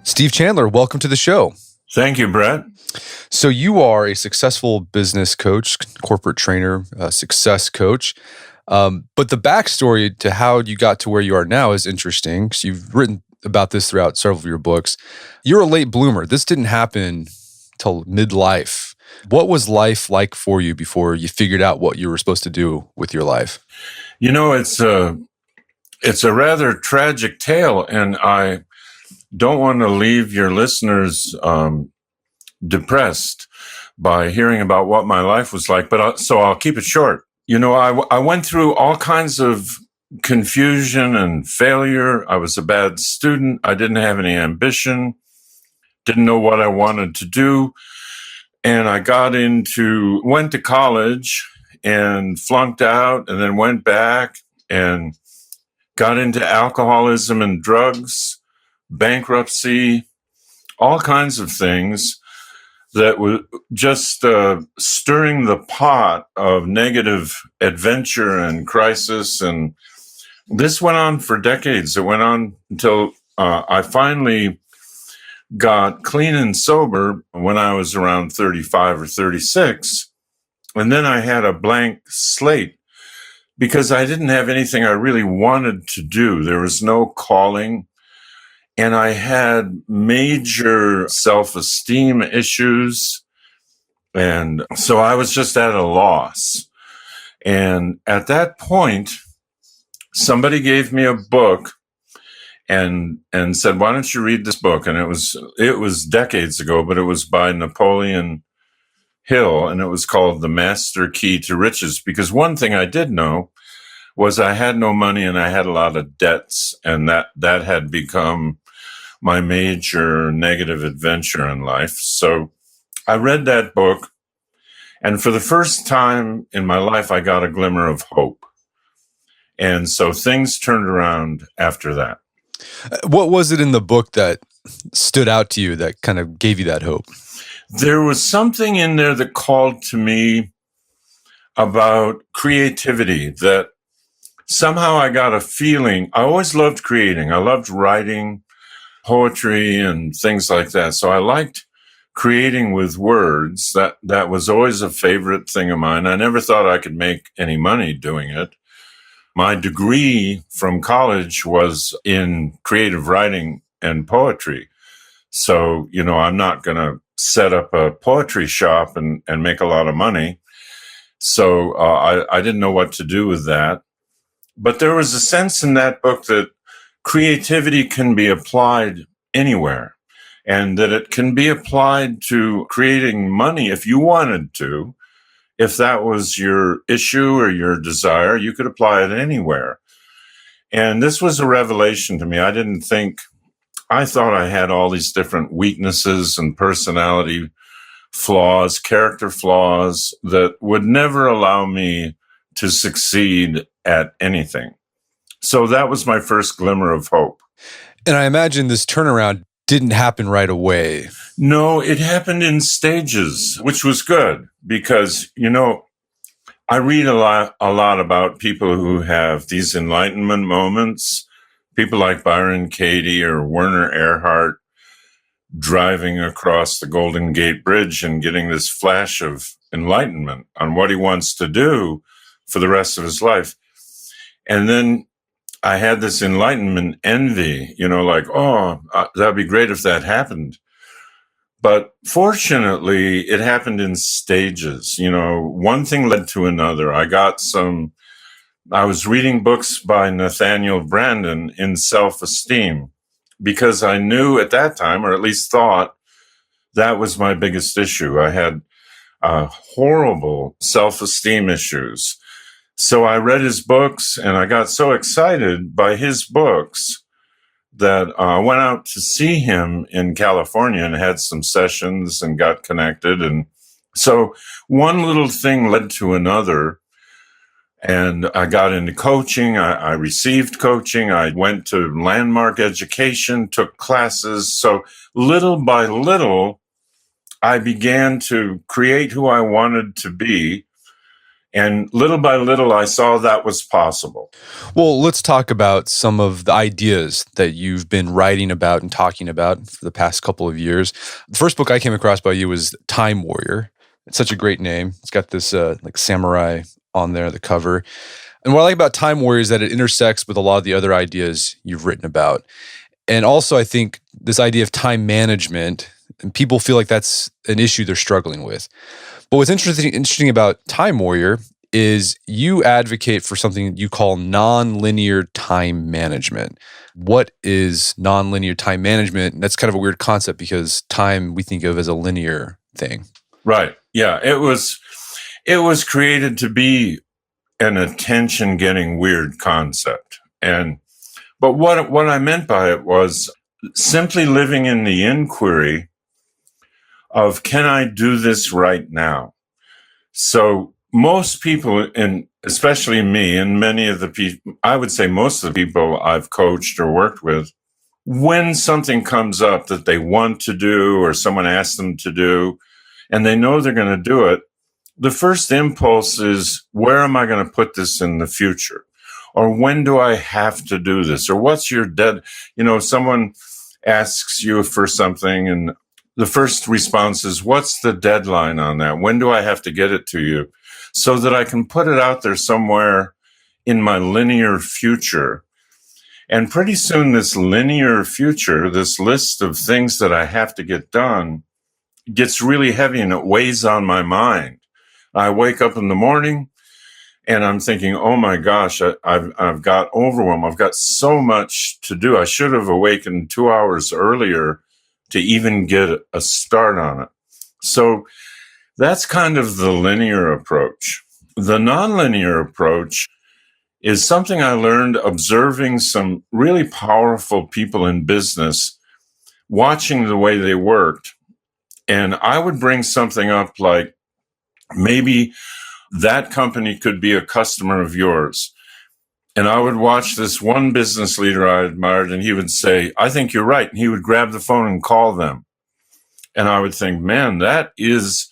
Steve Chandler, welcome to the show. Thank you, Brett. So you are a successful business coach, corporate trainer, success coach. But the backstory to how you got to where you are now is interesting because you've written about this throughout several of your books. You're a late bloomer. This didn't happen till midlife. What was life like for you before you figured out what you were supposed to do with your life? You know, it's a rather tragic tale, and I don't want to leave your listeners depressed by hearing about what my life was like, but so I'll keep it short. You know, I went through all kinds of confusion and failure. I was a bad student. I didn't have any ambition, didn't know what I wanted to do. And I went to college and flunked out and then went back and got into alcoholism and drugs, bankruptcy, all kinds of things that were just stirring the pot of negative adventure and crisis. And this went on for decades. It went on until I finally got clean and sober when I was around 35 or 36. And then I had a blank slate because I didn't have anything I really wanted to do. There was no calling. And I had major self-esteem issues. And so I was just at a loss. And at that point, somebody gave me a book and said, "Why don't you read this book?" And it was decades ago, but it was by Napoleon Hill, and it was called The Master Key to Riches. Because one thing I did know was I had no money and I had a lot of debts, and that had become my major negative adventure in life. So I read that book, and for the first time in my life, I got a glimmer of hope. And so things turned around after that. What was it in the book that stood out to you that kind of gave you that hope? There was something in there that called to me about creativity, that somehow I got a feeling. I always loved creating. I loved writing poetry and things like that. So I liked creating with words. That was always a favorite thing of mine. I never thought I could make any money doing it. My degree from college was in creative writing and poetry. So, you know, I'm not going to set up a poetry shop and make a lot of money. So I didn't know what to do with that. But there was a sense in that book that creativity can be applied anywhere, and that it can be applied to creating money if you wanted to. If that was your issue or your desire, you could apply it anywhere. And this was a revelation to me. I thought I had all these different weaknesses and personality flaws, character flaws that would never allow me to succeed at anything. So that was my first glimmer of hope. And I imagine this turnaround didn't happen right away. No, it happened in stages, which was good because, you know, I read a lot about people who have these enlightenment moments, people like Byron Katie or Werner Erhard driving across the Golden Gate Bridge and getting this flash of enlightenment on what he wants to do for the rest of his life. And then I had this enlightenment envy, you know, like, oh, that'd be great if that happened. But fortunately, it happened in stages. You know, one thing led to another. I was reading books by Nathaniel Branden in self-esteem because I knew at that time, or at least thought, that was my biggest issue. I had horrible self-esteem issues. So I read his books and I got so excited by his books that I went out to see him in California and had some sessions and got connected. And so one little thing led to another. And I got into coaching. I received coaching. I went to Landmark Education, took classes. So little by little, I began to create who I wanted to be. And little by little, I saw that was possible. Well, let's talk about some of the ideas that you've been writing about and talking about for the past couple of years. The first book I came across by you was Time Warrior. It's such a great name. It's got this like samurai on there, the cover. And what I like about Time Warrior is that it intersects with a lot of the other ideas you've written about. And also, I think this idea of time management, and people feel like that's an issue they're struggling with. But what's interesting about Time Warrior is you advocate for something you call nonlinear time management. What is nonlinear time management? And that's kind of a weird concept because time we think of as a linear thing. Right. Yeah. It was created to be an attention getting weird concept. But what I meant by it was simply living in the inquiry of, can I do this right now? So most people, and especially me and many of the people, I would say most of the people I've coached or worked with, when something comes up that they want to do or someone asks them to do, and they know they're going to do it, the first impulse is, where am I going to put this in the future? Or when do I have to do this? Or what's your someone asks you for something and the first response is, what's the deadline on that? When do I have to get it to you? So that I can put it out there somewhere in my linear future. And pretty soon this linear future, this list of things that I have to get done, gets really heavy and it weighs on my mind. I wake up in the morning and I'm thinking, oh my gosh, I've got overwhelm. I've got so much to do. I should have awakened 2 hours earlier to even get a start on it. So that's kind of the linear approach. The nonlinear approach is something I learned observing some really powerful people in business, watching the way they worked. And I would bring something up like, maybe that company could be a customer of yours. And I would watch this one business leader I admired, and he would say, I think you're right. And he would grab the phone and call them. And I would think, man, that is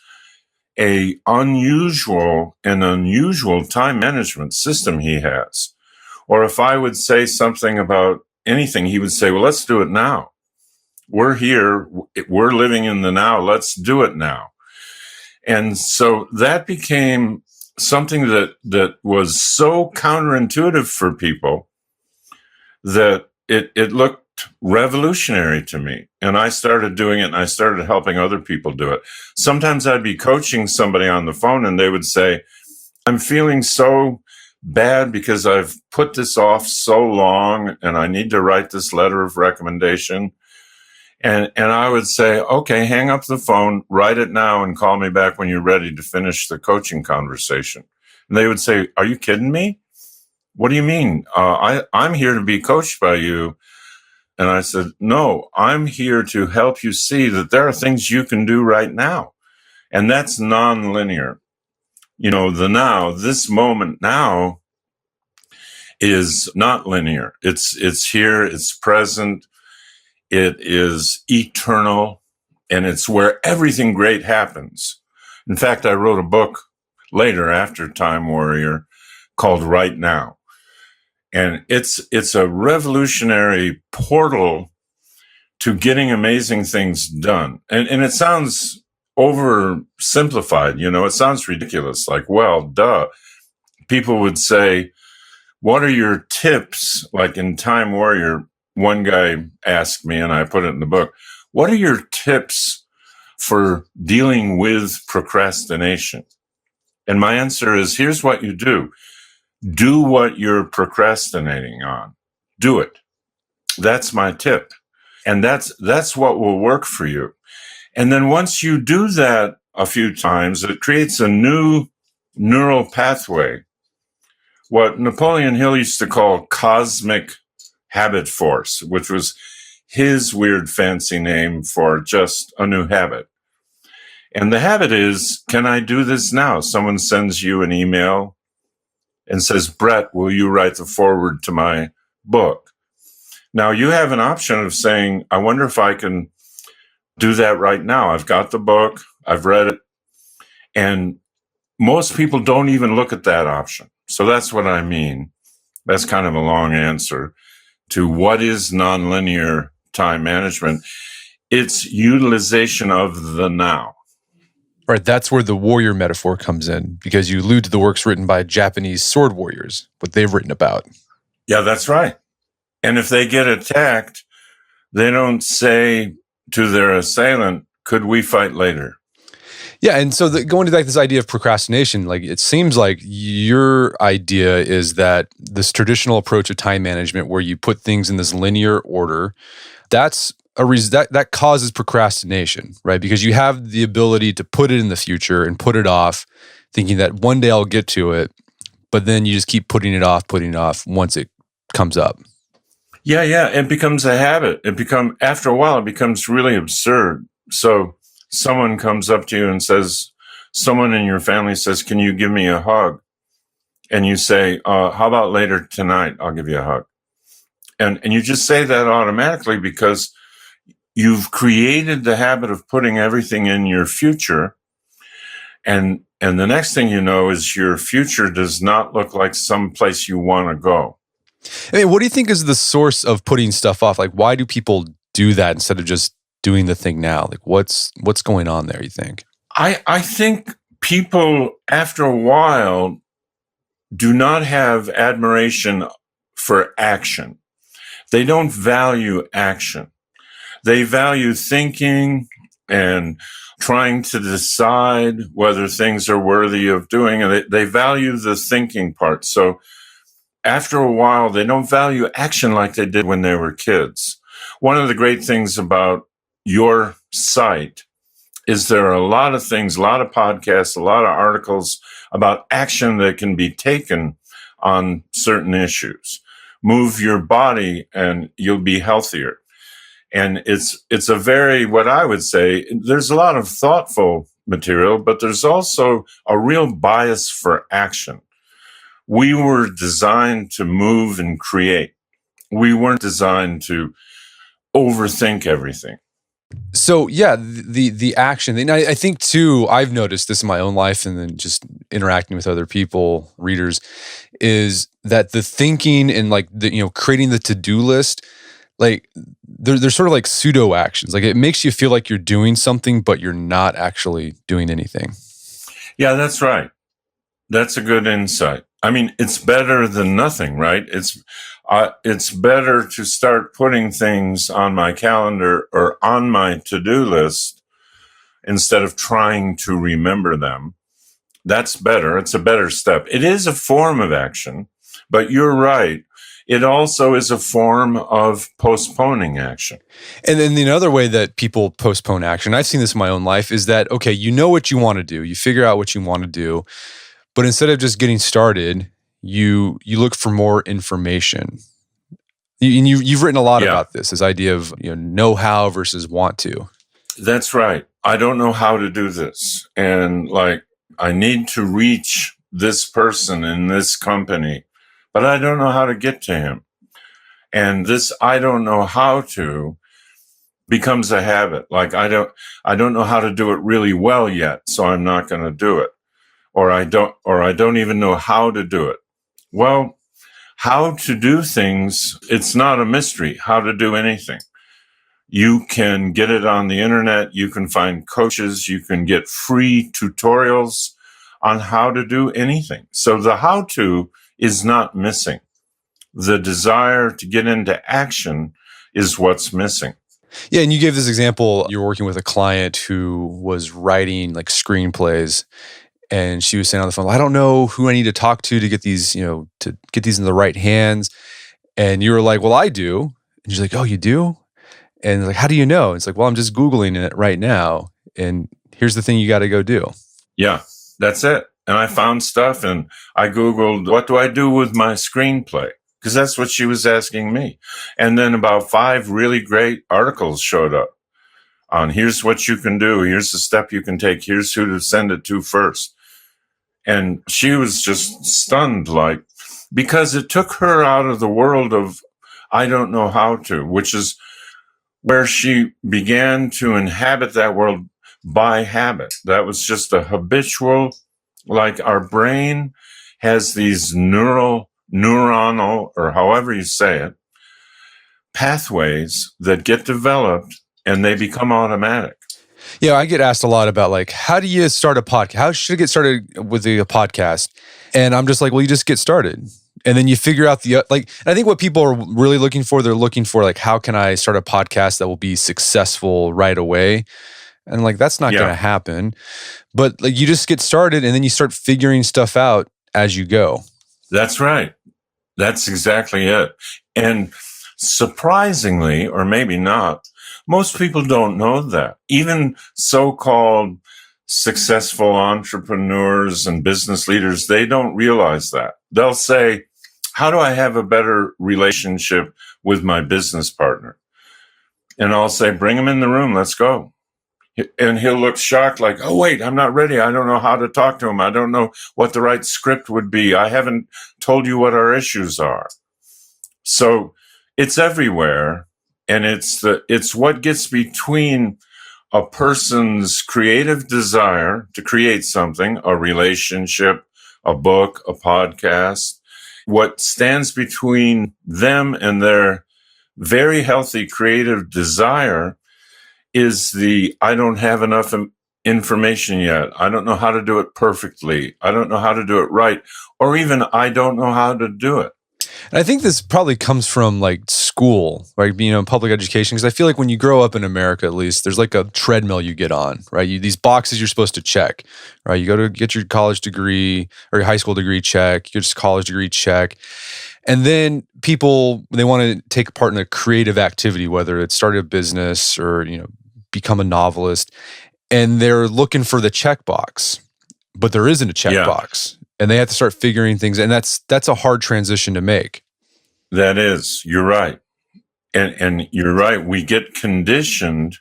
an unusual time management system he has. Or if I would say something about anything, he would say, well, let's do it now. We're here. We're living in the now. Let's do it now. And so that became something that was so counterintuitive for people that it looked revolutionary to me. And I started doing it and I started helping other people do it. Sometimes I'd be coaching somebody on the phone and they would say, I'm feeling so bad because I've put this off so long and I need to write this letter of recommendation. And I would say, okay, hang up the phone, write it now and call me back when you're ready to finish the coaching conversation. And they would say, are you kidding me? What do you mean? I'm here to be coached by you. And I said, no, I'm here to help you see that there are things you can do right now. And that's nonlinear. The now, this moment now is not linear. It's here, it's present. It is eternal, and it's where everything great happens. In fact, I wrote a book later after Time Warrior called Right Now. And it's a revolutionary portal to getting amazing things done. And it sounds oversimplified, it sounds ridiculous. Like, well, duh. People would say, what are your tips? Like in Time Warrior, one guy asked me, and I put it in the book, what are your tips for dealing with procrastination? And my answer is, here's what you do. Do what you're procrastinating on. Do it. That's my tip. And that's what will work for you. And then once you do that a few times, it creates a new neural pathway, what Napoleon Hill used to call cosmic habit force, which was his weird fancy name for just a new habit. And the habit is, can I do this now? Someone sends you an email and says, Brett, will you write the foreword to my book? Now you have an option of saying, I wonder if I can do that right now. I've got the book. I've read it. And most people don't even look at that option. So that's what I mean. That's kind of a long answer to what is nonlinear time management. It's utilization of the now. Right, that's where the warrior metaphor comes in, because you allude to the works written by Japanese sword warriors, what they've written about. Yeah, that's right. And if they get attacked, they don't say to their assailant, could we fight later? Yeah, and so going to like this idea of procrastination, like it seems like your idea is that this traditional approach of time management, where you put things in this linear order, that's a reason that causes procrastination, right? Because you have the ability to put it in the future and put it off, thinking that one day I'll get to it, but then you just keep putting it off once it comes up. Yeah, it becomes a habit. After a while, it becomes really absurd. So someone comes up to you and says, someone in your family says, can you give me a hug? And you say, how about later tonight? I'll give you a hug. And you just say that automatically because you've created the habit of putting everything in your future. And the next thing you know is your future does not look like some place you want to go. I mean, what do you think is the source of putting stuff off? Like, why do people do that instead of just doing the thing now? Like, what's going on there, you think? I think people, after a while, do not have admiration for action. They don't value action. They value thinking and trying to decide whether things are worthy of doing, and they value the thinking part. So after a while, they don't value action like they did when they were kids. One of the great things about your site is there are a lot of things, a lot of podcasts, a lot of articles about action that can be taken on certain issues. Move your body and you'll be healthier. And it's a very, what I would say, there's a lot of thoughtful material, but there's also a real bias for action. We were designed to move and create. We weren't designed to overthink everything. So yeah, the action, and I think too, I've noticed this in my own life, and then just interacting with other people, readers, is that the thinking and like creating the to-do list, like they're sort of like pseudo actions. Like it makes you feel like you're doing something, but you're not actually doing anything. Yeah, that's right. That's a good insight. I mean, it's better than nothing, right? It's better to start putting things on my calendar or on my to-do list instead of trying to remember them. That's better. It's a better step. It is a form of action, but you're right. It also is a form of postponing action. And then the other way that people postpone action, I've seen this in my own life, is that, okay, you know what you want to do, you figure out what you want to do, but instead of just getting started, you look for more information. You've written a lot about this idea of know-how versus want to. That's right. I don't know how to do this. And like, I need to reach this person in this company, but I don't know how to get to him. And this I don't know how to becomes a habit. Like I don't know how to do it really well yet, so I'm not going to do it. Or I don't even know how to do it. Well, how to do things, it's not a mystery, how to do anything. You can get it on the internet. You can find coaches. You can get free tutorials on how to do anything. So the how to is not missing. The desire to get into action is what's missing. Yeah, and you gave this example. You're working with a client who was writing like screenplays, and she was saying on the phone, I don't know who I need to talk to get these, to get these in the right hands. And you were like, well, I do. And she's like, oh, you do? And like, how do you know? It's like, well, I'm just Googling it right now. And here's the thing you got to go do. Yeah, that's it. And I found stuff and I Googled, what do I do with my screenplay? Because that's what she was asking me. And then about 5 really great articles showed up on here's what you can do. Here's the step you can take. Here's who to send it to first. And she was just stunned, like, because it took her out of the world of, I don't know how to, which is where she began to inhabit that world by habit. That was just a habitual Like our brain has these neuronal, or however you say it, pathways that get developed and they become automatic. Yeah, I get asked a lot about like, how do you start a podcast? How should I get started with a podcast? And I'm just like, well, you just get started. And then you figure out and I think what people are really looking for, they're looking for like, how can I start a podcast that will be successful right away? And like, that's not going to happen. But like, you just get started and then you start figuring stuff out as you go. That's right. That's exactly it. And surprisingly, or maybe not, most people don't know that. Even so-called successful entrepreneurs and business leaders, they don't realize that. They'll say, how do I have a better relationship with my business partner? And I'll say, bring him in the room. Let's go. And he'll look shocked like, oh, wait, I'm not ready. I don't know how to talk to him. I don't know what the right script would be. I haven't told you what our issues are. So it's everywhere. And it's what gets between a person's creative desire to create something, a relationship, a book, a podcast, what stands between them and their very healthy creative desire is I don't have enough information yet. I don't know how to do it perfectly. I don't know how to do it right. Or even I don't know how to do it. And I think this probably comes from like school, right? Public education. Because I feel like when you grow up in America, at least, there's like a treadmill you get on, right? These boxes you're supposed to check, right? You go to get your college degree or your high school degree check, your college degree check. And then people, they want to take part in a creative activity, whether it's start a business or, become a novelist. And they're looking for the checkbox, but there isn't a checkbox. And they have to start figuring things. And that's a hard transition to make. That is, you're right. And you're right. We get conditioned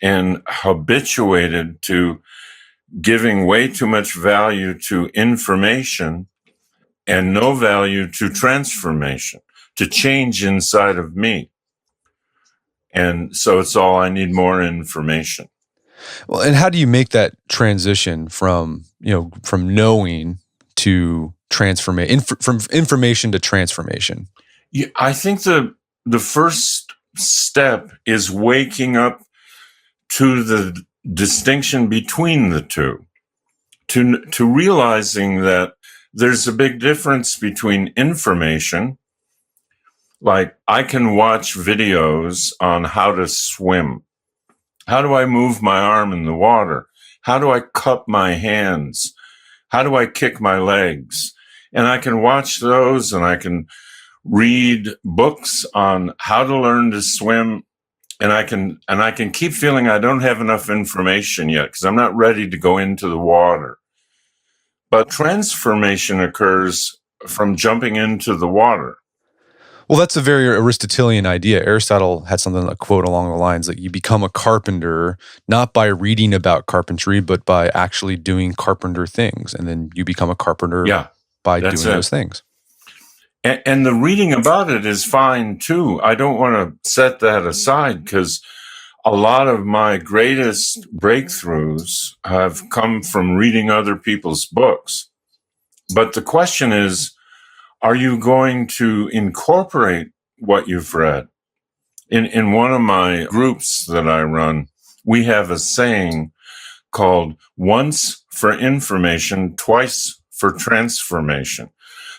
and habituated to giving way too much value to information and no value to transformation, to change inside of me. And so it's all, I need more information. Well, and how do you make that transition from knowing to transformation, from information to transformation? Yeah, I think the first step is waking up to the distinction between the two, to realizing that there's a big difference between information. Like I can watch videos on how to swim. How do I move my arm in the water? How do I cup my hands? How do I kick my legs? And I can watch those and I can read books on how to learn to swim. And I can keep feeling I don't have enough information yet because I'm not ready to go into the water. But transformation occurs from jumping into the water. Well, that's a very Aristotelian idea. Aristotle had a quote along the lines that you become a carpenter not by reading about carpentry, but by actually doing carpenter things. And then you become a carpenter by doing those things. And the reading about it is fine too. I don't want to set that aside because a lot of my greatest breakthroughs have come from reading other people's books. But the question is, are you going to incorporate what you've read? In one of my groups that I run, we have a saying called once for information, twice for transformation.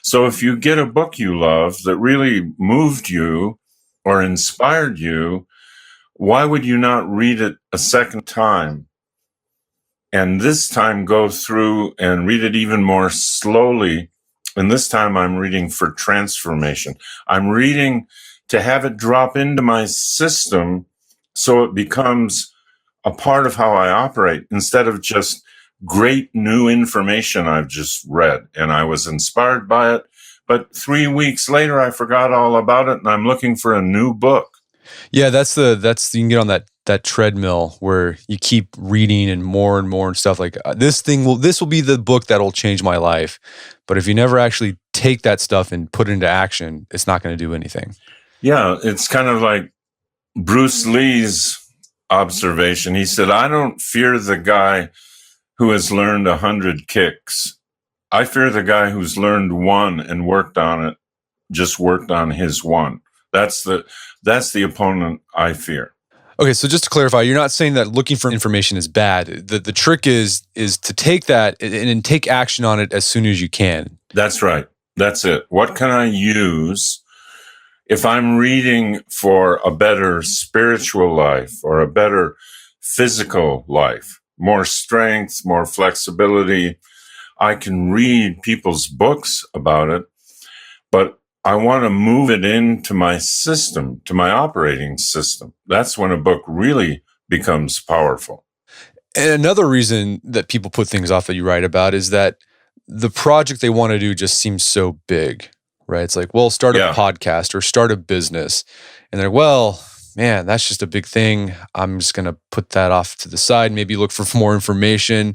So if you get a book you love that really moved you or inspired you, why would you not read it a second time? And this time go through and read it even more slowly. And this time I'm reading for transformation. I'm reading to have it drop into my system so it becomes a part of how I operate instead of just great new information I've just read. And I was inspired by it. But 3 weeks later, I forgot all about it and I'm looking for a new book. Yeah, that's you can get on that treadmill where you keep reading and more and stuff like this will be the book that'll change my life. But if you never actually take that stuff and put it into action, it's not going to do anything. Yeah, it's kind of like Bruce Lee's observation. He said, I don't fear the guy who has learned 100 kicks. I fear the guy who's learned one and worked on it, just worked on his one. That's the opponent I fear. Okay, so just to clarify, you're not saying that looking for information is bad. The trick is to take that and take action on it as soon as you can. That's right. That's it. What can I use if I'm reading for a better spiritual life or a better physical life, more strength, more flexibility? I can read people's books about it, but I want to move it into my system, to my operating system. That's when a book really becomes powerful. And another reason that people put things off that you write about is that the project they want to do just seems so big, right? It's like, well, start a podcast or start a business. And they're, well, man, that's just a big thing. I'm just going to put that off to the side, maybe look for more information.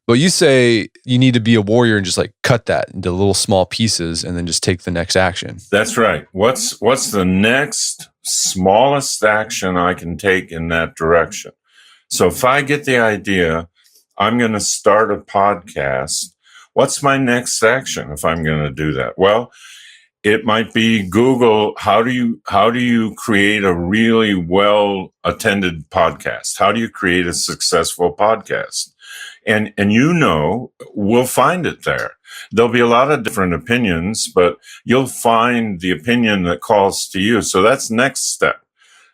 But you say you need to be a warrior and just like cut that into little small pieces and then just take the next action. That's right. What's the next smallest action I can take in that direction? So if I get the idea, I'm going to start a podcast. What's my next action if I'm going to do that? Well, it might be Google. How do you create a really well attended podcast? How do you create a successful podcast? And we'll find it there. There'll be a lot of different opinions, but you'll find the opinion that calls to you. So that's next step.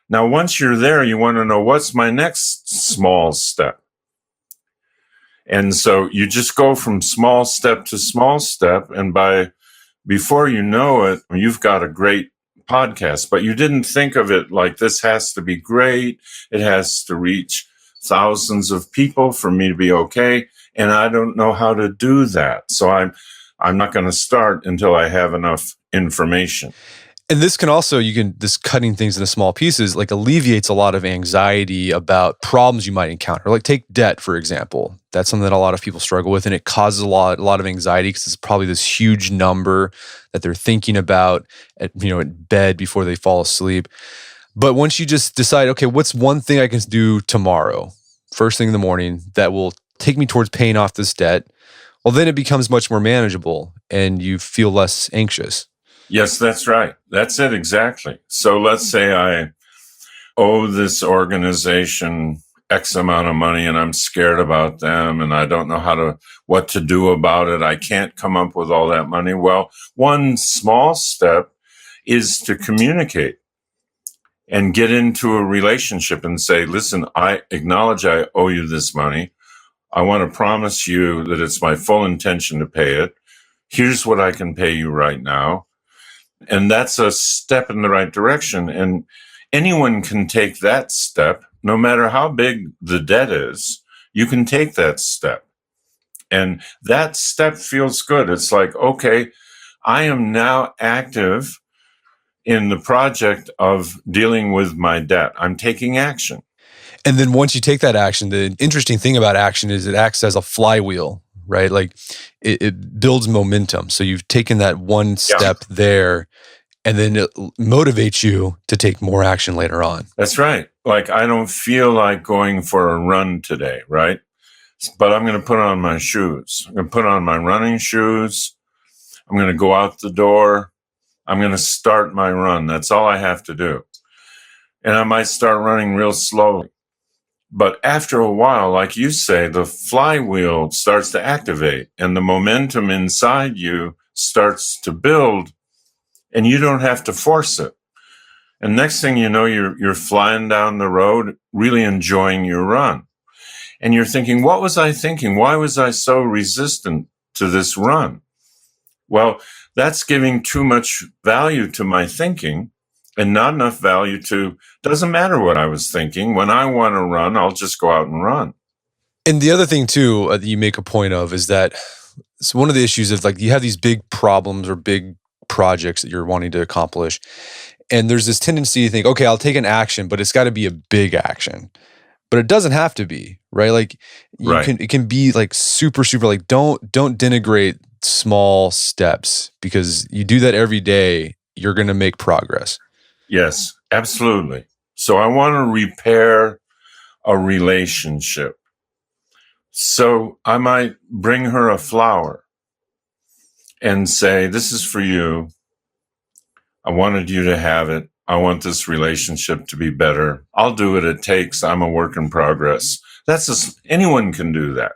Now, once you're there, you want to know, what's my next small step? And so you just go from small step to small step. And before you know it, you've got a great podcast, but you didn't think of it like this has to be great. It has to reach thousands of people for me to be okay. And I don't know how to do that. So I'm not going to start until I have enough information. And this can also, this cutting things into small pieces, like alleviates a lot of anxiety about problems you might encounter. Like take debt, for example. That's something that a lot of people struggle with, and it causes a lot of anxiety because it's probably this huge number that they're thinking about at bed before they fall asleep. But once you just decide, okay, what's one thing I can do tomorrow, first thing in the morning, that will take me towards paying off this debt, well, then it becomes much more manageable and you feel less anxious. Yes, that's right. That's it exactly. So let's say I owe this organization X amount of money and I'm scared about them and I don't know what to do about it. I can't come up with all that money. Well, one small step is to communicate and get into a relationship and say, listen, I acknowledge I owe you this money. I want to promise you that it's my full intention to pay it. Here's what I can pay you right now. And that's a step in the right direction. And anyone can take that step, no matter how big the debt is. You can take that step. And that step feels good. It's like, okay, I am now active in the project of dealing with my debt. I'm taking action. And then once you take that action, the interesting thing about action is it acts as a flywheel, right? Like it builds momentum. So you've taken that one step there, and then it motivates you to take more action later on. That's right. Like I don't feel like going for a run today, right? But I'm going to put on my shoes. I'm going to put on my running shoes. I'm going to go out the door. I'm going to start my run. That's all I have to do. And I might start running real slowly. But after a while, like you say, the flywheel starts to activate and the momentum inside you starts to build and you don't have to force it. And next thing you know, you're flying down the road, really enjoying your run. And you're thinking, what was I thinking? Why was I so resistant to this run? Well, that's giving too much value to my thinking and not enough value to, doesn't matter what I was thinking. When I want to run, I'll just go out and run. And the other thing too, that you make a point of is that it's one of the issues is like you have these big problems or big projects that you're wanting to accomplish. And there's this tendency to think, okay, I'll take an action, but it's got to be a big action. But it doesn't have to be, right? Like it can be like super, like don't denigrate small steps, because you do that every day, you're going to make progress. Yes, absolutely. So I want to repair a relationship. So I might bring her a flower. and say, this is for you. I wanted you to have it. I want this relationship to be better. I'll do what it takes. I'm a work in progress. Anyone can do that.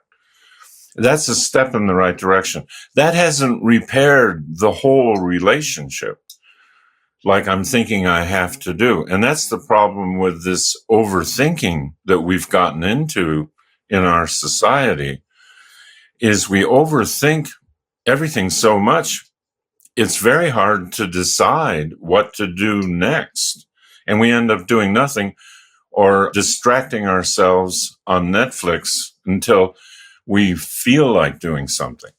That's a step in the right direction. That hasn't repaired the whole relationship like I'm thinking I have to do. And that's the problem with this overthinking that we've gotten into in our society, is we overthink everything so much. It's very hard to decide what to do next. And we end up doing nothing or distracting ourselves on Netflix until we feel like doing something.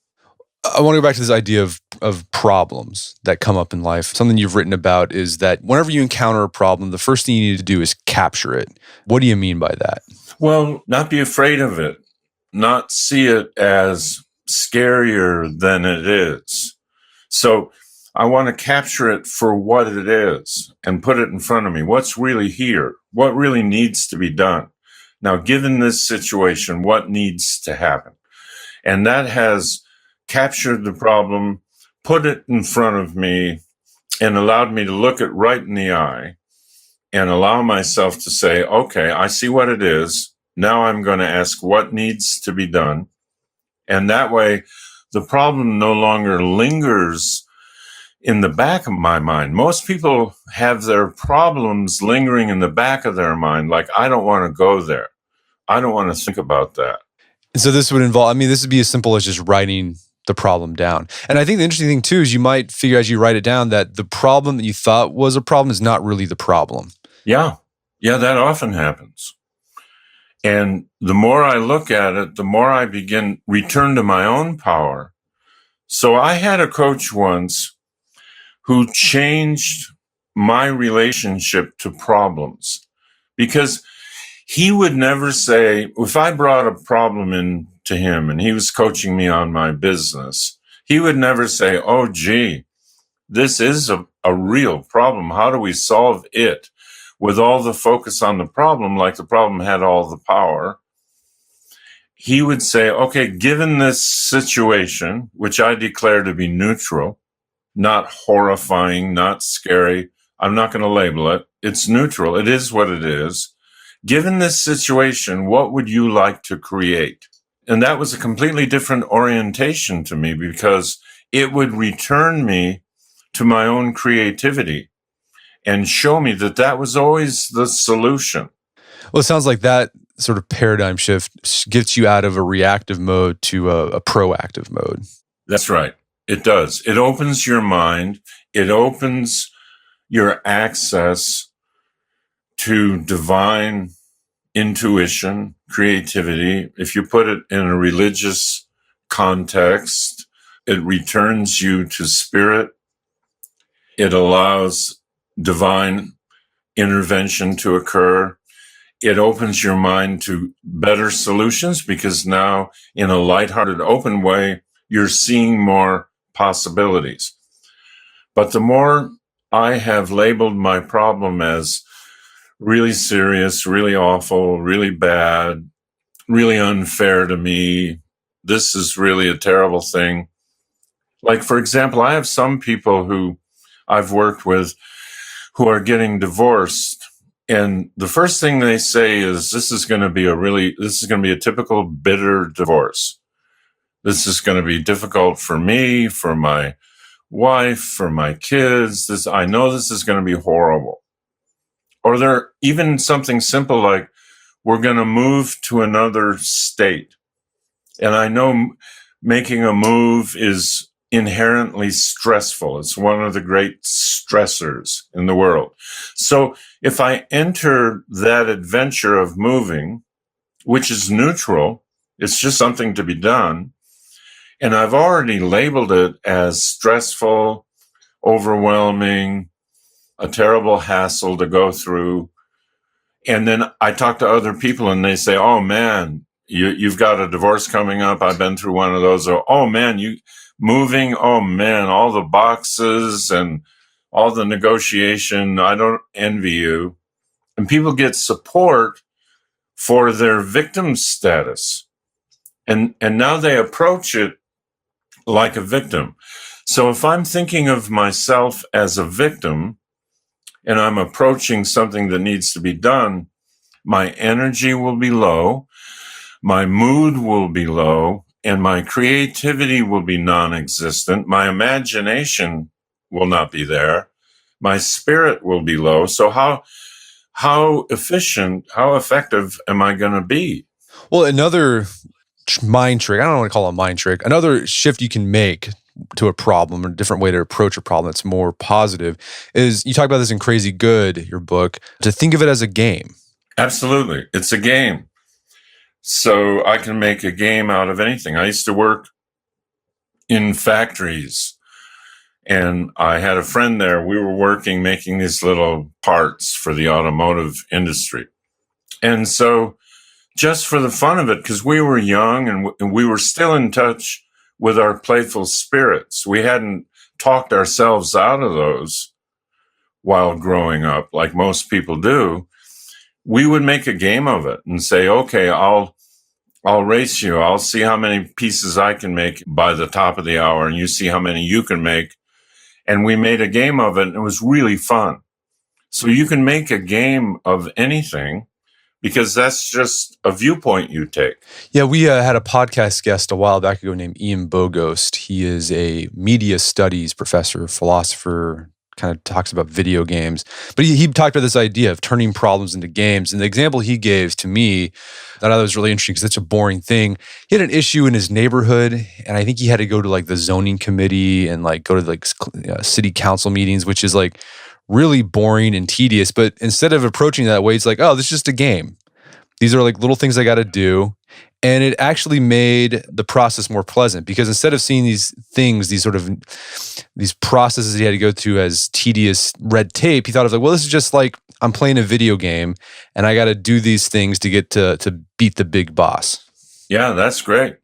I want to go back to this idea of problems that come up in life. Something you've written about is that whenever you encounter a problem, the first thing you need to do is capture it. What do you mean by that? Well, not be afraid of it, not see it as scarier than it is. So I want to capture it for what it is and put it in front of me. What's really here? What really needs to be done? Now, given this situation, what needs to happen? And that has captured the problem, put it in front of me, and allowed me to look it right in the eye and allow myself to say, okay, I see what it is. Now I'm going to ask what needs to be done. And that way, the problem no longer lingers in the back of my mind. Most people have their problems lingering in the back of their mind, like, I don't want to go there. I don't want to think about that. And so this would involve, I mean, this would be as simple as just writing the problem down. And I think the interesting thing too is you might figure as you write it down that the problem that you thought was a problem is not really the problem. Yeah. Yeah, that often happens. And the more I look at it, the more I return to my own power. So I had a coach once who changed my relationship to problems, because he would never say, if I brought a problem in to him and he was coaching me on my business, he would never say, oh, gee, this is a real problem. How do we solve it? With all the focus on the problem, like the problem had all the power. He would say, okay, given this situation, which I declare to be neutral, not horrifying, not scary, I'm not going to label it. It's neutral. It is what it is. Given this situation, what would you like to create? And that was a completely different orientation to me, because it would return me to my own creativity and show me that that was always the solution. Well, it sounds like that sort of paradigm shift gets you out of a reactive mode to a proactive mode. That's right. It does. It opens your mind. It opens your access to divine intuition, creativity. If you put it in a religious context, it returns you to spirit. It allows divine intervention to occur. It opens your mind to better solutions, because now, in a lighthearted, open way, you're seeing more possibilities. But the more I have labeled my problem as really serious, really awful, really bad, really unfair to me, this is really a terrible thing. Like, for example, I have some people who I've worked with who are getting divorced, and the first thing they say is, this is going to be a typical bitter divorce. This is going to be difficult for me, for my wife, for my kids. I know this is going to be horrible. Or they're even something simple like, we're going to move to another state. And I know making a move is inherently stressful. It's one of the great stressors in the world. So if I enter that adventure of moving, which is neutral, it's just something to be done, and I've already labeled it as stressful, overwhelming, a terrible hassle to go through. And then I talk to other people and they say, oh man, you've got a divorce coming up. I've been through one of those. Or, oh man, you moving. Oh man, all the boxes and all the negotiation. I don't envy you. And people get support for their victim status. And now they approach it like a victim. So if I'm thinking of myself as a victim and I'm approaching something that needs to be done, my energy will be low, my mood will be low, and my creativity will be non-existent. My imagination will not be there. My spirit will be low. So how efficient, how effective am I going to be? Well, another mind trick, I don't want to call it a mind trick, another shift you can make to a problem or a different way to approach a problem that's more positive is, you talk about this in Crazy Good, your book, to think of it as a game. Absolutely. It's a game. So I can make a game out of anything. I used to work in factories, and I had a friend there. We were working, making these little parts for the automotive industry. And so just for the fun of it, because we were young and we were still in touch with our playful spirits. We hadn't talked ourselves out of those while growing up, like most people do. We would make a game of it and say, okay, I'll race you. I'll see how many pieces I can make by the top of the hour, and you see how many you can make. And we made a game of it, and it was really fun. So you can make a game of anything, because that's just a viewpoint you take. Yeah, we had a podcast guest a while back ago named Ian Bogost. He is a media studies professor, philosopher, kind of talks about video games. But he talked about this idea of turning problems into games. And the example he gave to me that I thought was really interesting, because it's a boring thing. He had an issue in his neighborhood, and I think he had to go to like the zoning committee and like go to like city council meetings, which is like really boring and tedious. But instead of approaching it that way, it's like, oh, this is just a game. These are like little things I got to do. And it actually made the process more pleasant, because instead of seeing these things, these processes he had to go through as tedious red tape, he thought of like, well, this is just like I'm playing a video game and I got to do these things to get to beat the big boss. Yeah, that's great.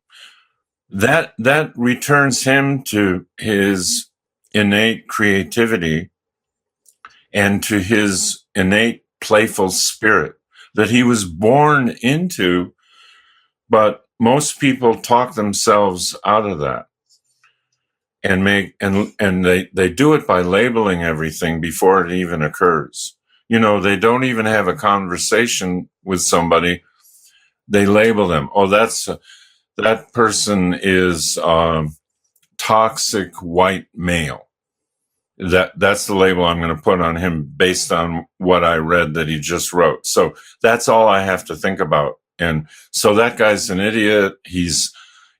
That returns him to his innate creativity and to his innate playful spirit that he was born into, but most people talk themselves out of that and they do it by labeling everything before it even occurs. You know, they don't even have a conversation with somebody. They label them. Oh, that person is toxic white male. That's the label I'm going to put on him based on what I read that he just wrote. So that's all I have to think about. And so that guy's an idiot. He's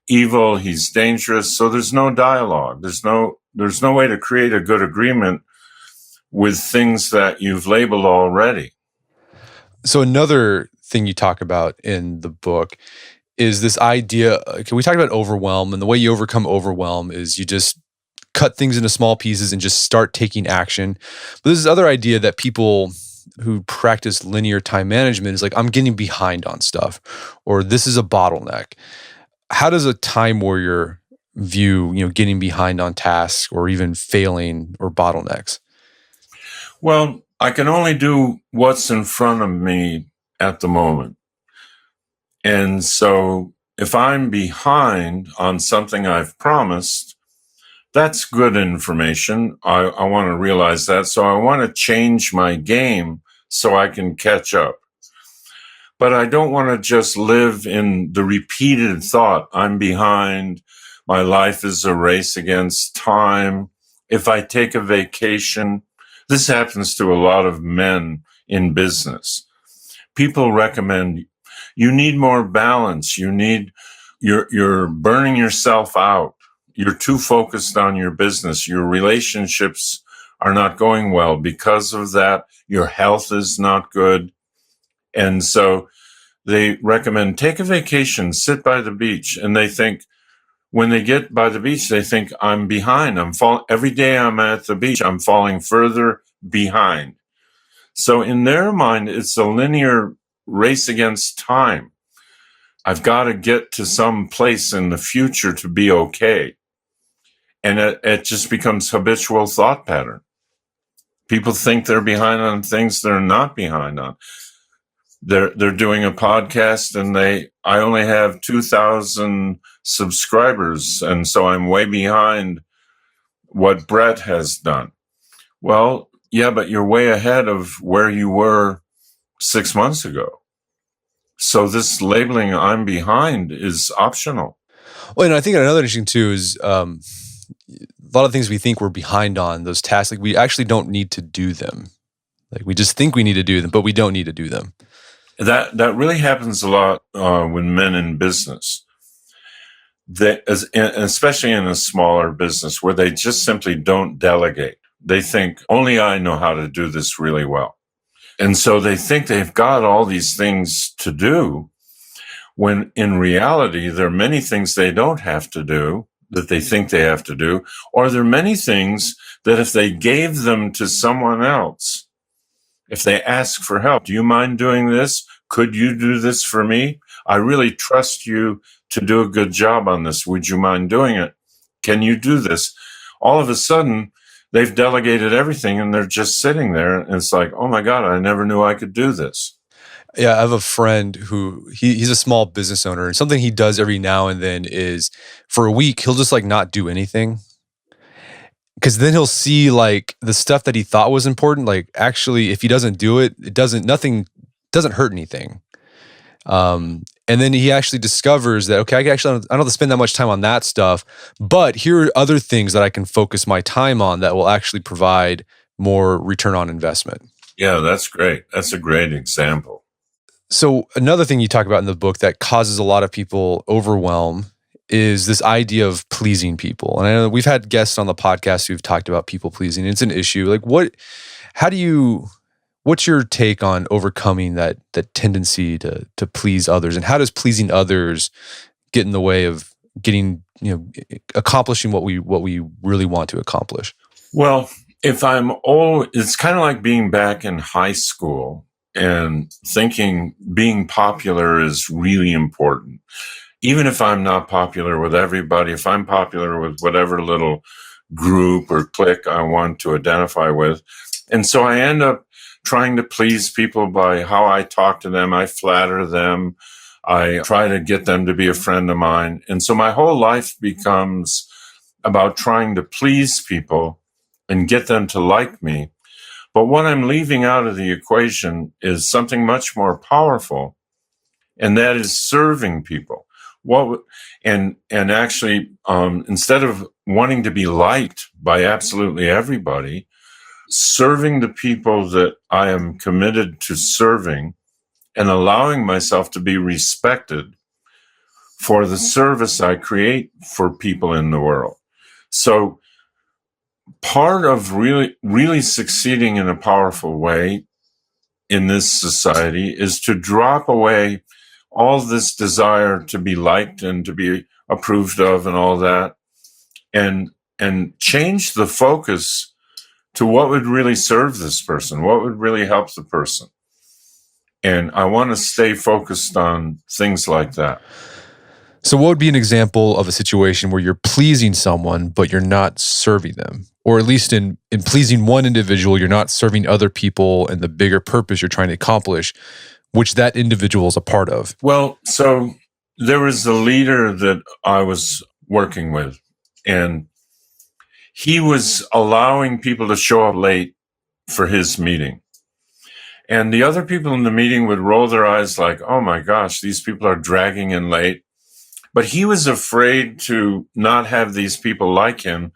evil. He's dangerous. So there's no dialogue. There's no way to create a good agreement with things that you've labeled already. So another thing you talk about in the book is this idea. We talked about overwhelm, and the way you overcome overwhelm is you just cut things into small pieces and just start taking action. But there's this other idea that people who practice linear time management is like, I'm getting behind on stuff, or this is a bottleneck. How does a time warrior view, getting behind on tasks or even failing or bottlenecks? Well, I can only do what's in front of me at the moment. And so if I'm behind on something I've promised, that's good information. I want to realize that. So I want to change my game so I can catch up. But I don't want to just live in the repeated thought, I'm behind, my life is a race against time. If I take a vacation, this happens to a lot of men in business. People recommend you need more balance. You're burning yourself out. You're too focused on your business. Your relationships are not going well because of that. Your health is not good. And so they recommend take a vacation, sit by the beach. And they think when they get by the beach, they think I'm behind. Every day I'm at the beach, I'm falling further behind. So in their mind, it's a linear race against time. I've got to get to some place in the future to be okay. And it just becomes habitual thought pattern. People think they're behind on things they're not behind on. They're doing a podcast and I only have 2,000 subscribers. And so I'm way behind what Brett has done. Well, yeah, but you're way ahead of where you were 6 months ago. So this labeling I'm behind is optional. Well, and I think another interesting too is a lot of things we think we're behind on, those tasks, like we actually don't need to do them. Like we just think we need to do them, but we don't need to do them. That really happens a lot with men in business. Especially in a smaller business where they just simply don't delegate. They think only I know how to do this really well. And so they think they've got all these things to do when in reality, there are many things they don't have to do that they think they have to do, or there are many things that if they gave them to someone else, if they ask for help, do you mind doing this? Could you do this for me? I really trust you to do a good job on this. Would you mind doing it? Can you do this? All of a sudden, they've delegated everything and they're just sitting there. And it's like, oh my God, I never knew I could do this. Yeah, I have a friend who he's a small business owner, and something he does every now and then is for a week, he'll just like not do anything. Because then he'll see like the stuff that he thought was important, like actually, if he doesn't do it, nothing doesn't hurt anything. And then he actually discovers that, okay, I don't have to spend that much time on that stuff, but here are other things that I can focus my time on that will actually provide more return on investment. Yeah, that's great. That's a great example. So another thing you talk about in the book that causes a lot of people overwhelm is this idea of pleasing people. And I know we've had guests on the podcast who've talked about people pleasing. It's an issue. Like what's your take on overcoming that tendency to please others? And how does pleasing others get in the way of getting, accomplishing what we really want to accomplish? Well, it's kind of like being back in high school and thinking being popular is really important. Even if I'm not popular with everybody, if I'm popular with whatever little group or clique I want to identify with. And so I end up trying to please people by how I talk to them. I flatter them. I try to get them to be a friend of mine. And so my whole life becomes about trying to please people and get them to like me. But what I'm leaving out of the equation is something much more powerful, and that is serving people. Actually, instead of wanting to be liked by absolutely everybody, serving the people that I am committed to serving and allowing myself to be respected for the service I create for people in the world. So part of really, really succeeding in a powerful way in this society is to drop away all this desire to be liked and to be approved of and all that, and change the focus to what would really serve this person, what would really help the person. And I want to stay focused on things like that. So what would be an example of a situation where you're pleasing someone, but you're not serving them? Or at least in pleasing one individual, you're not serving other people and the bigger purpose you're trying to accomplish, which that individual is a part of? Well, so there was a leader that I was working with, and he was allowing people to show up late for his meeting. And the other people in the meeting would roll their eyes like, oh my gosh, these people are dragging in late. But he was afraid to not have these people like him.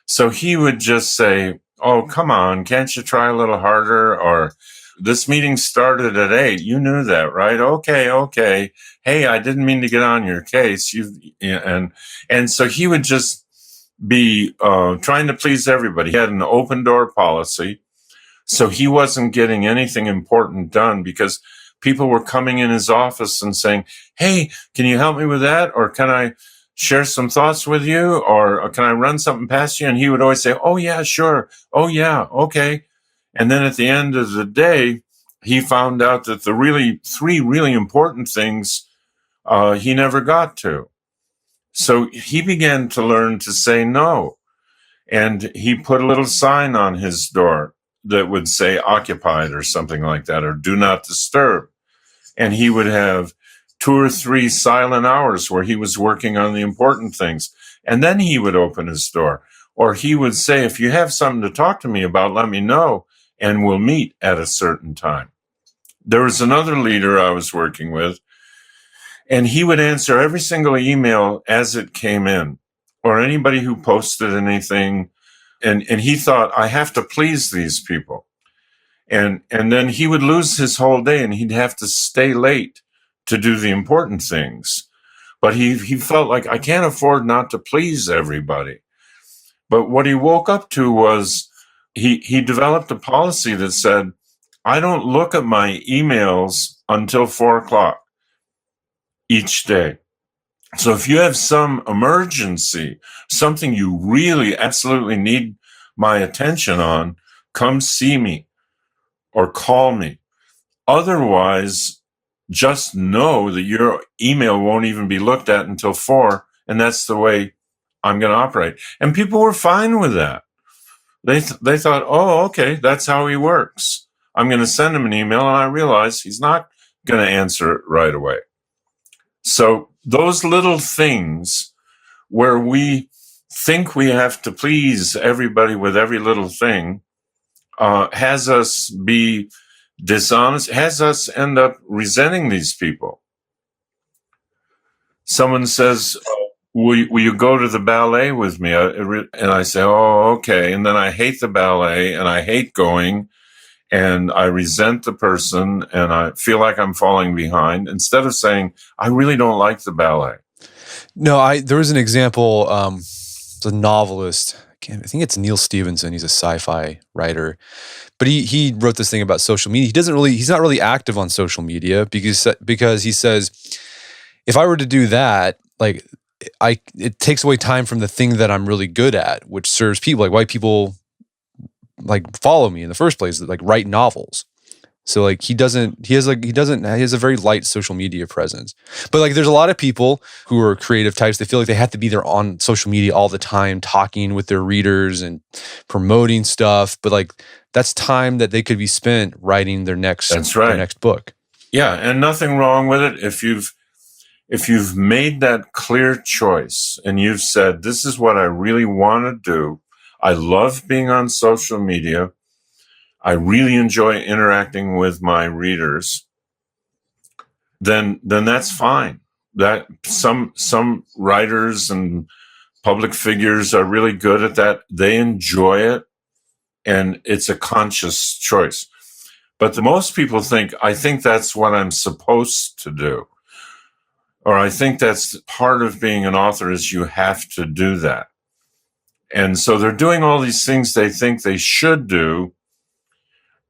So he would just say, oh, come on, can't you try a little harder? Or this meeting started at 8. You knew that, right? Okay. Hey, I didn't mean to get on your case. And so he would just be trying to please everybody. He had an open door policy. So he wasn't getting anything important done because people were coming in his office and saying, hey, can you help me with that? Or can I share some thoughts with you? Or can I run something past you? And he would always say, oh, yeah, sure. Oh, yeah, okay. And then at the end of the day, he found out that the three really important things he never got to. So he began to learn to say no. And he put a little sign on his door that would say occupied or something like that, or do not disturb. And he would have 2 or 3 silent hours where he was working on the important things. And then he would open his door. Or he would say, if you have something to talk to me about, let me know, and we'll meet at a certain time. There was another leader I was working with, and he would answer every single email as it came in, or anybody who posted anything. And he thought, I have to please these people. And then he would lose his whole day, and he'd have to stay late to do the important things. But he felt like, I can't afford not to please everybody. But what he woke up to was he developed a policy that said, I don't look at my emails until 4:00 each day. So if you have some emergency, something you really absolutely need my attention on, come see me or call me. Otherwise, just know that your email won't even be looked at until 4, and that's the way I'm going to operate. And people were fine with that. They thought, oh, okay, that's how he works. I'm going to send him an email, and I realize he's not going to answer it right away. So those little things where we think we have to please everybody with every little thing has us be dishonest, has us end up resenting these people. Someone says, will you go to the ballet with me? And I say, oh, okay. And then I hate the ballet and I hate going and I resent the person and I feel like I'm falling behind, instead of saying, I really don't like the ballet. No, there was an example, it's a novelist, I think it's Neil Stephenson, he's a sci-fi writer, but he wrote this thing about social media. He's not really active on social media because he says, if I were to do that, like it takes away time from the thing that I'm really good at, which serves people, like why people like follow me in the first place, like write novels. So like he has a very light social media presence. But like there's a lot of people who are creative types, they feel like they have to be there on social media all the time, talking with their readers and promoting stuff. But like that's time that they could be spent writing their next their next book. Yeah, and nothing wrong with it if you've made that clear choice and you've said, this is what I really want to do. I love being on social media. I really enjoy interacting with my readers. Then that's fine. That some writers and public figures are really good at that. They enjoy it, and it's a conscious choice. But most people think, I think that's what I'm supposed to do. Or I think that's part of being an author, is you have to do that. And so they're doing all these things they think they should do,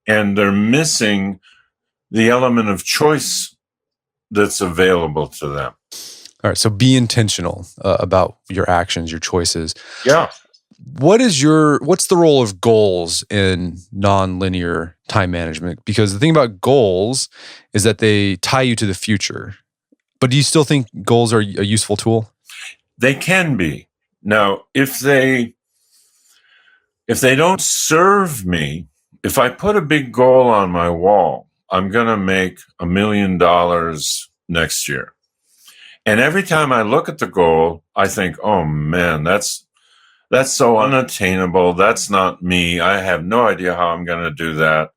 and they're missing the element of choice that's available to them. All right, so be intentional about your actions, your choices. Yeah. What's the role of goals in nonlinear time management? Because the thing about goals is that they tie you to the future. But do you still think goals are a useful tool? They can be. Now, if they don't serve me, if I put a big goal on my wall, I'm going to make $1 million next year. And every time I look at the goal, I think, oh man, that's so unattainable. That's not me. I have no idea how I'm going to do that.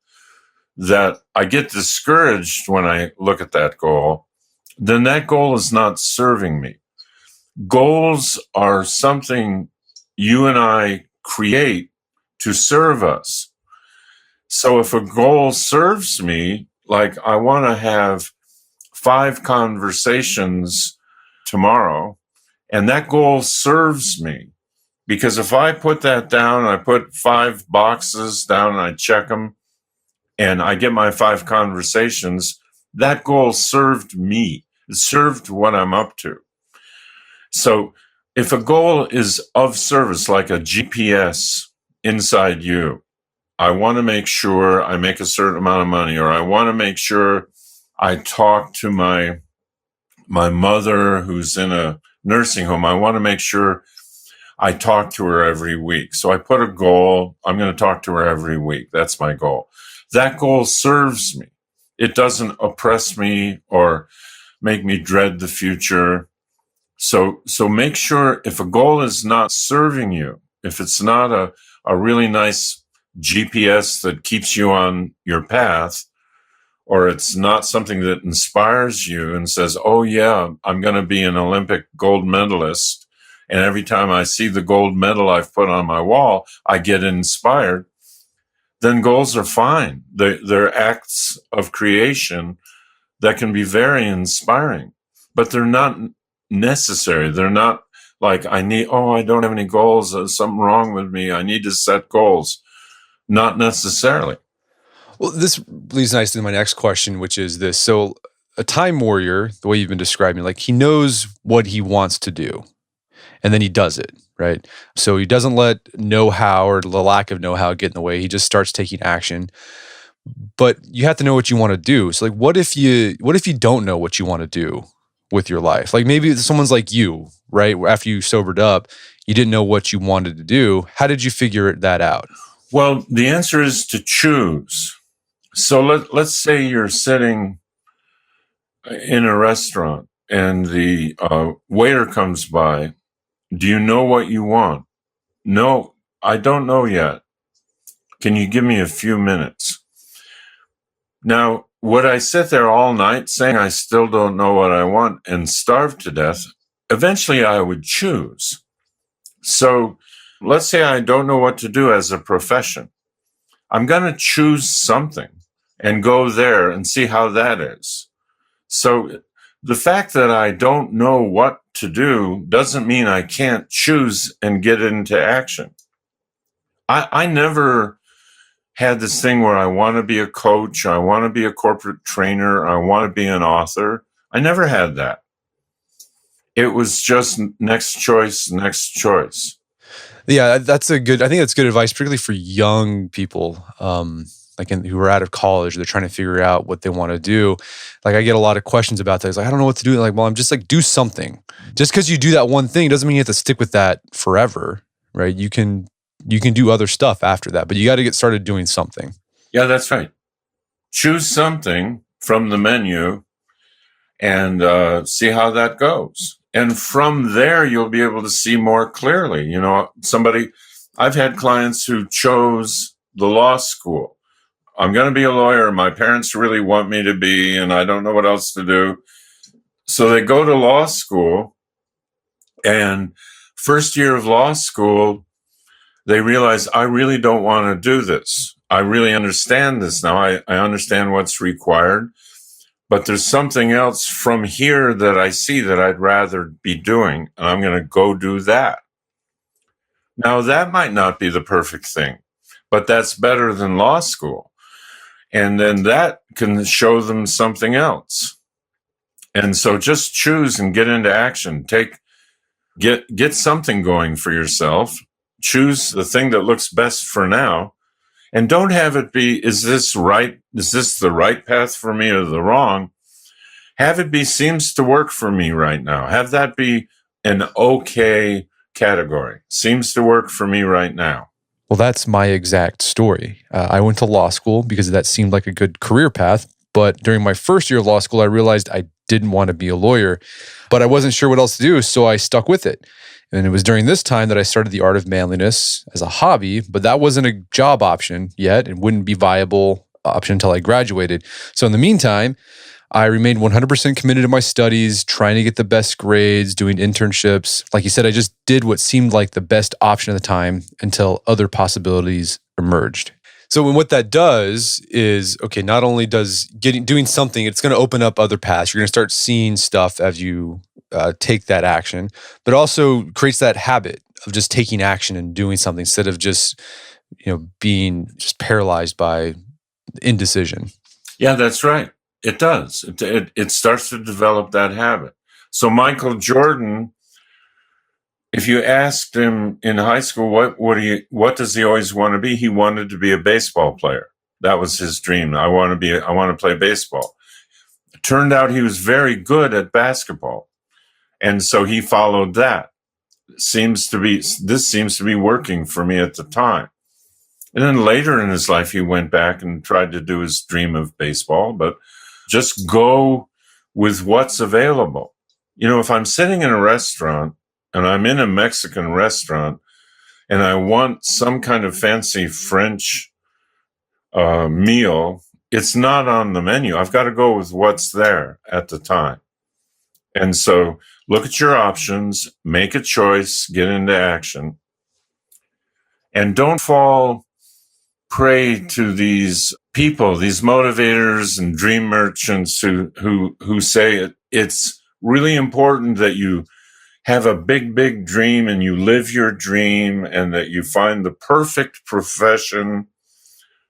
That I get discouraged when I look at that goal. Then that goal is not serving me. Goals are something you and I create to serve us. So if a goal serves me, like I want to have 5 conversations tomorrow, and that goal serves me, because if I put that down, I put 5 boxes down and I check them, and I get my 5 conversations, that goal served me. It served what I'm up to. So if a goal is of service, like a GPS inside you, I want to make sure I make a certain amount of money, or I want to make sure I talk to my mother who's in a nursing home. I want to make sure I talk to her every week. So I put a goal. I'm going to talk to her every week. That's my goal. That goal serves me. It doesn't oppress me or make me dread the future. So make sure, if a goal is not serving you, if it's not a really nice GPS that keeps you on your path, or it's not something that inspires you and says, oh yeah, I'm going to be an Olympic gold medalist, and every time I see the gold medal I've put on my wall, I get inspired, then goals are fine. They're acts of creation that can be very inspiring, but they're not necessary. They're not like, I don't have any goals. There's something wrong with me. I need to set goals. Not necessarily. Well, this leads nicely to my next question, which is this. So a time warrior, the way you've been describing, like he knows what he wants to do and then he does it, right? So he doesn't let know-how or the lack of know-how get in the way. He just starts taking action. But you have to know what you want to do. So like what if you don't know what you want to do with your life? Like maybe someone's like you, right? After you sobered up, you didn't know what you wanted to do. How did you figure that out? Well, the answer is to choose. So let's say you're sitting in a restaurant and the waiter comes by. Do you know what you want? No, I don't know yet. Can you give me a few minutes? Now, would I sit there all night saying I still don't know what I want and starve to death? Eventually, I would choose. So let's say I don't know what to do as a profession. I'm going to choose something and go there and see how that is. So the fact that I don't know what to do doesn't mean I can't choose and get into action. I never had this thing where I want to be a coach, I want to be a corporate trainer, I want to be an author. I never had that. It was just next choice, next choice. Yeah, I think that's good advice, particularly for young people, who are out of college. They're trying to figure out what they want to do. Like I get a lot of questions about that. It's like, I don't know what to do. Like, well, I'm just like, do something. Just because you do that one thing doesn't mean you have to stick with that forever, right? You can do other stuff after that, but you got to get started doing something. Yeah, that's right. Choose something from the menu and see how that goes. And from there, you'll be able to see more clearly. You know, I've had clients who chose the law school. I'm going to be a lawyer. My parents really want me to be, and I don't know what else to do. So they go to law school, and first year of law school, they realize, I really don't want to do this. I really understand this now. I understand what's required. But there's something else from here that I see that I'd rather be doing, and I'm going to go do that. Now, that might not be the perfect thing, but that's better than law school. And then that can show them something else. And so just choose and get into action. Get something going for yourself. Choose the thing that looks best for now. And don't have it be, is this right? Is this the right path for me or the wrong? Have it be, seems to work for me right now. Have that be an okay category. Seems to work for me right now. Well, that's my exact story. I went to law school because that seemed like a good career path. But during my first year of law school, I realized I didn't want to be a lawyer, but I wasn't sure what else to do. So I stuck with it. And it was during this time that I started the Art of Manliness as a hobby, but that wasn't a job option yet. It wouldn't be viable option until I graduated. So in the meantime, I remained 100% committed to my studies, trying to get the best grades, doing internships. Like you said, I just did what seemed like the best option at the time until other possibilities emerged. So what that does is, okay, not only does doing something, it's going to open up other paths. You're going to start seeing stuff as you take that action, but also creates that habit of just taking action and doing something instead of just, being just paralyzed by indecision. Yeah, that's right. It does. It starts to develop that habit. So Michael Jordan, if you asked him in high school, what does he always want to be? He wanted to be a baseball player. That was his dream. I want to play baseball. It turned out he was very good at basketball. And so he followed that. This seems to be working for me at the time. And then later in his life, he went back and tried to do his dream of baseball, but just go with what's available. If I'm sitting in a restaurant and I'm in a Mexican restaurant and I want some kind of fancy French meal, it's not on the menu. I've got to go with what's there at the time. And so look at your options, make a choice, get into action, and don't fall prey to these people, these motivators and dream merchants who say it's really important that you have a big dream and you live your dream and that you find the perfect profession,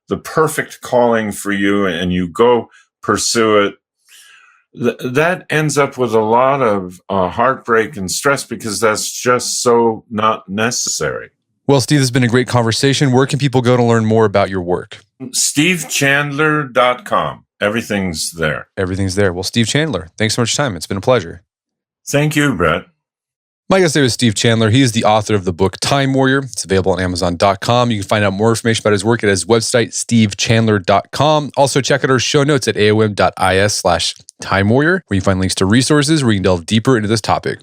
the perfect calling for you, and you go pursue it. That ends up with a lot of heartbreak and stress because that's just so not necessary. Well, Steve, this has been a great conversation. Where can people go to learn more about your work? SteveChandler.com. Everything's there. Everything's there. Well, Steve Chandler, thanks so much for your time. It's been a pleasure. Thank you, Brett. My guest today was Steve Chandler. He is the author of the book Time Warrior. It's available on Amazon.com. You can find out more information about his work at his website, stevechandler.com. Also, check out our show notes at aom.is/Time Warrior, where you find links to resources where you can delve deeper into this topic.